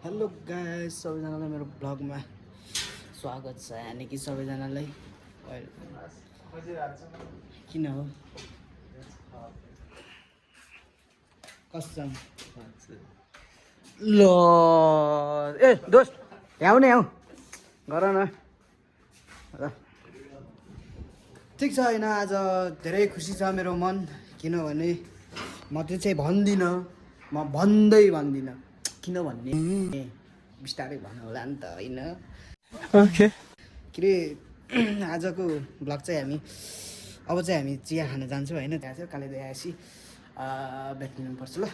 Hello guys, सबैजनालाई मेरो ब्लगमा स्वागत छ। यानि कि सबैजनालाई किन हो कसम ल ए दोस्त यहाँ आउने आऊ गर न ल। ठिक छ होइन, आज धेरै खुसी छ मेरो मन, किनभने म त्यो चाहिँ भन्दिनँ, म भन्दिनँ किन भन्ने बिस्तारै भन्नु होला नि त होइन। ओके के अरे आजको ब्लग चाहिँ अब चाहिँ हामी चिया खान जान्छौँ होइन। त्यहाँ चाहिँ काले आएपछि भेट्नुपर्छ ल।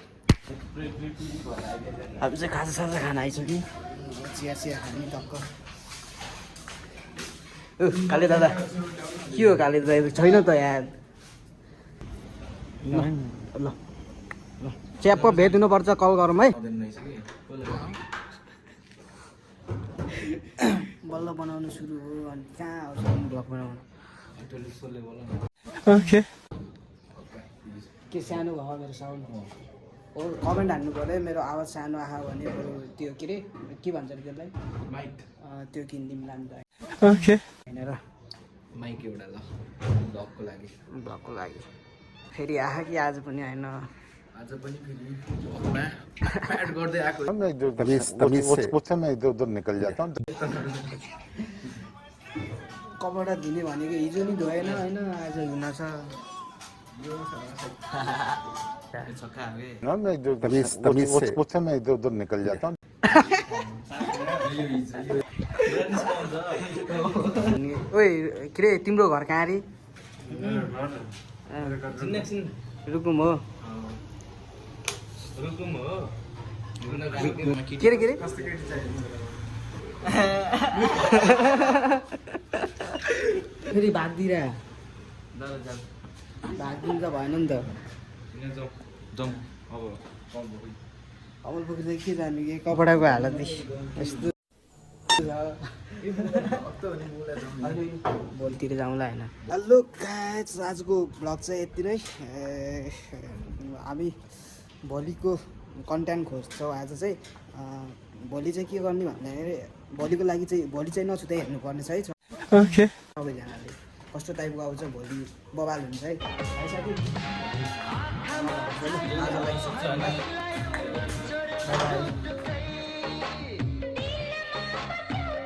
हामी चाहिँ खाजा खान आइसक्यौँ, चिया खाने टक्क। काले दादा के हो? काले दादा छैन त यार। ल च्याप्प भेटिदिनुपर्छ, कल गरौँ है। बल्ल बनाउनु सुरु हो अनि कहाँ आउँछ ब्लग बनाउनु। ओके के सानो भयो मेरो साउन्ड हो? कमेन्ट हान्नु पऱ्यो है, मेरो आवाज सानो आयो भने बरु त्यो के अरे के भन्छ अरे त्यसलाई, माइक त्यो किनिदिउँ ला नि त ओके होइन र। माइक एउटा ल ब्लगको लागि फेरि आयो कि आज पनि होइन। आज पनि फेरि ब्लगमा एड गर्दै आएको। मैं जो उससे मैं इधर उधर निकल जाता हूँ। कपडा धुने भनेको हिजो नि धोएन होइन, आज धुन छ। छक्का हावे ना मैं जो उससे मैं इधर उधर निकल जाता हूँ। ओइ के अरे तिम्रो घर कहाँ अरे? रुकुम हो के अरे फेरि भागिदिएर भागिदिनु त भएन नि त। कमल पुग्दा के जाने कि कपडाको हालत यस्तो भोलितिर जाउँला होइन। हेलो गाइस, आजको ब्लग चाहिँ यति नै। हामी भोलिको कन्टेन्ट खोज्छौँ आज चाहिँ। भोलि चाहिँ के गर्ने भन्दाखेरि भोलिको लागि चाहिँ भोलि चाहिँ नछुट्याइ हेर्नुपर्ने छ है ओके सबैजनाले। कस्तो टाइपको आउँछ भोलि बवाल हुन्छ है साथी। By by.